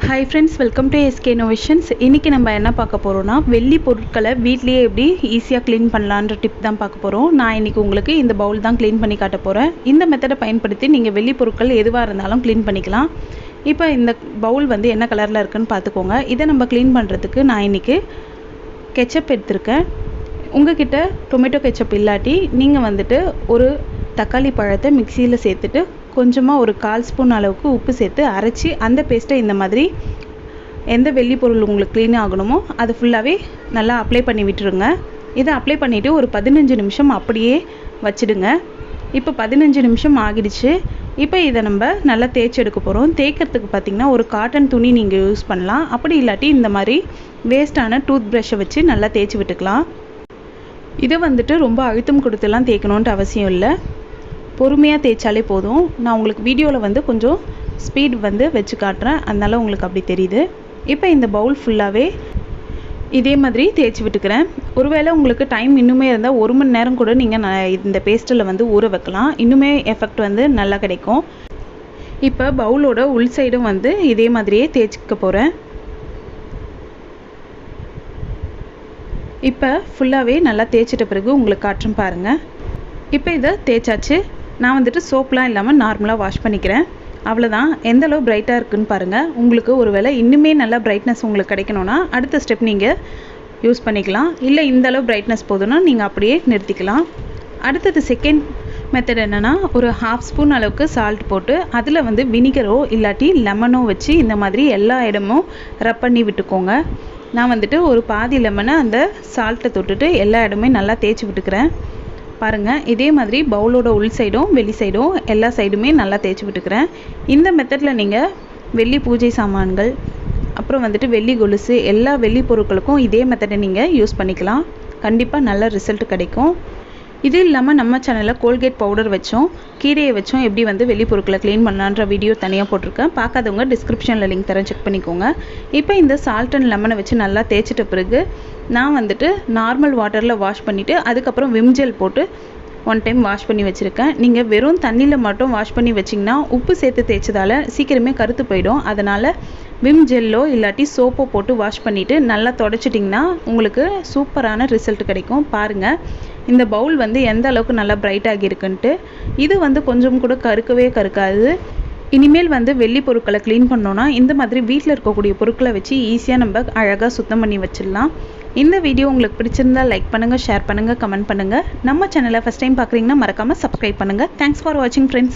Hi friends, welcome to SK Innovations. இன்னைக்கு நம்ம என்ன பார்க்க போறோம்னா வெள்ளி பொருட்களை வீட்லயே எப்படி ஈஸியா க்ளீன் பண்ணலாம்ன்ற டிப் தான் பார்க்க போறோம். நான் இன்னைக்கு உங்களுக்கு இந்த பவுல் தான் க்ளீன் பண்ணி காட்ட போறேன். இந்த மெத்தடை பயன்படுத்தி நீங்க வெள்ளி பொருட்கள் எதுவா இருந்தாலும் க்ளீன் பண்ணிக்கலாம். இப்போ இந்த பவுல் வந்து என்ன கலர்ல இருக்குன்னு பாத்துக்கோங்க. இதை நம்ம க்ளீன் பண்றதுக்கு நான் இன்னைக்கு கெச்சப் எடுத்துர்க்கேன். உங்ககிட்ட டொமேட்டோ கெச்சப் இல்லாட்டி நீங்க வந்துட்டு ஒரு தக்காளி பழத்தை மிக்ஸில சேர்த்துட்டு கொஞ்சமா ஒரு 1/4 ஸ்பூன் அளவுக்கு உப்பு சேர்த்து அரைச்சி அந்த பேஸ்ட்டை இந்த மாதிரி எந்த வெள்ளி பொருள் உங்களுக்கு க்ளீன் ஆகணுமோ அது ஃபுல்லாவே நல்லா அப்ளை பண்ணி விட்டுருங்க. இதை அப்ளை பண்ணிட்டு ஒரு 15 நிமிஷம் அப்படியே வச்சிடுங்க. இப்போ 15 நிமிஷம் ஆகிடுச்சு. இப்போ இதை நம்ம நல்லா தேய்ச்சி எடுக்க போறோம். தேய்க்கிறதுக்கு பார்த்தீங்கன்னா ஒரு காட்டன் துணி நீங்க யூஸ் பண்ணலாம். அப்படி இல்லாட்டி இந்த மாதிரி வேஸ்டான டூத் பிரஷை வச்சு நல்லா தேய்ச்சி விட்டுக்கலாம். இது வந்துட்டு ரொம்ப அழுத்தம் கொடுத்துலாம் தேய்க்கணும்னு அவசியம் இல்லை. பொறுமையாக தேய்ச்சாலே போதும். நான் உங்களுக்கு வீடியோவில் வந்து கொஞ்சம் ஸ்பீட் வந்து வச்சு காட்டுறேன், அதனால உங்களுக்கு அப்படி தெரியுது. இப்போ இந்த பவுல் ஃபுல்லாகவே இதே மாதிரி தேய்ச்சி விட்டுக்கிறேன். ஒருவேளை உங்களுக்கு டைம் இன்னுமே இருந்தால் 1 மணி நேரம் கூட நீங்கள் இந்த பேஸ்ட்டில் வந்து ஊற வைக்கலாம். இன்னுமே எஃபெக்ட் வந்து நல்லா கிடைக்கும். இப்போ பவுலோட உள் சைடும் வந்து இதே மாதிரியே தேய்ச்சிக்க போகிறேன். இப்போ ஃபுல்லாகவே நல்லா தேய்ச்சிட்ட பிறகு உங்களுக்கு காட்டுறேன் பாருங்கள். இப்போ இதை தேய்ச்சாச்சு. நான் வந்துட்டு சோப்லாம் இல்லாமல் நார்மலாக வாஷ் பண்ணிக்கிறேன். அவ்வளோதான். எந்த அளவு பிரைட்டாக இருக்குன்னு பாருங்கள். உங்களுக்கு ஒருவேளை இன்னுமே நல்லா பிரைட்னஸ் உங்களுக்கு கிடைக்கணும்னா அடுத்த ஸ்டெப் நீங்கள் யூஸ் பண்ணிக்கலாம். இல்லை இந்த அளவு பிரைட்னஸ் போதும்னா நீங்கள் அப்படியே நிறுத்திக்கலாம். அடுத்தது செகண்ட் மெத்தட் என்னென்னா ஒரு 1/2 ஸ்பூன் அளவுக்கு சால்ட் போட்டு அதில் வந்து வினிகரோ இல்லாட்டி லெமனோ வச்சு இந்த மாதிரி எல்லா இடமும் ரப் பண்ணி விட்டுக்கோங்க. நான் வந்துட்டு ஒரு பாதி லெமனை அந்த சால்ட்டை தொட்டுட்டு எல்லா இடமே நல்லா தேய்ச்சி விட்டுக்கிறேன். பாருங்கள், இதே மாதிரி பவுலோட உள் சைடும் வெளி சைடும் எல்லா சைடுமே நல்லா தேய்ச்சி விட்டுக்கிறேன். இந்த மெத்தடில் நீங்கள் வெள்ளி பூஜை சாமான்கள் அப்புறம் வந்துட்டு வெள்ளி கொலுசு எல்லா வெள்ளி பொருட்களுக்கும் இதே மெத்தடை நீங்கள் யூஸ் பண்ணிக்கலாம். கண்டிப்பாக நல்ல ரிசல்ட் கிடைக்கும். இது இல்லாமல் நம்ம சேனலில் கோல்கேட் பவுடர் வச்சோம் கீரையை வச்சோம் எப்படி வந்து வெள்ளி பொருட்களை க்ளீன் பண்ணலான்ற வீடியோ தனியாக போட்டிருக்கேன். பார்க்காதவங்க டிஸ்கிரிப்ஷனில் லிங்க் தரேன், செக் பண்ணிக்கோங்க. இப்போ இந்த சால்ட் அண்ட் லெமனை வச்சு நல்லா தேய்ச்சிட்ட பிறகு நான் வந்துட்டு நார்மல் வாட்டரில் வாஷ் பண்ணிவிட்டு அதுக்கப்புறம் விம் ஜெல் போட்டு 1 டைம் வாஷ் பண்ணி வச்சுருக்கேன். நீங்கள் வெறும் தண்ணியில் மட்டும் வாஷ் பண்ணி வச்சிங்கன்னா உப்பு சேர்த்து தேய்ச்சதால் சீக்கிரமே கருத்து போயிடும். அதனால் விம் ஜெல்லோ இல்லாட்டி சோப்போ போட்டு வாஷ் பண்ணிவிட்டு நல்லா தொடச்சிட்டிங்கன்னா உங்களுக்கு சூப்பரான ரிசல்ட் கிடைக்கும். பாருங்கள், இந்த பவுல் வந்து எந்த அளவுக்கு நல்லா பிரைட் ஆகியிருக்குன்ட்டு. இது வந்து கொஞ்சம் கூட கருக்காது. இனிமேல் வந்து வெள்ளி பொருட்களை க்ளீன் பண்ணோன்னா இந்த மாதிரி வீட்டில் இருக்கக்கூடிய பொருட்களை வச்சு ஈஸியாக நம்ம அழகாக சுத்தம் பண்ணி வச்சிடலாம். இந்த வீடியோ உங்களுக்கு பிடிச்சிருந்தா லைக் பண்ணுங்கள், ஷேர் பண்ணுங்கள், கமெண்ட் பண்ணுங்கள். நம்ம சேனலை ஃபஸ்ட் டைம் பார்க்குறீங்கன்னா மறக்காமல் சப்ஸ்கிரைப் பண்ணுங்கள். தேங்க்ஸ் ஃபார் வாட்சிங் ஃப்ரெண்ட்ஸ்.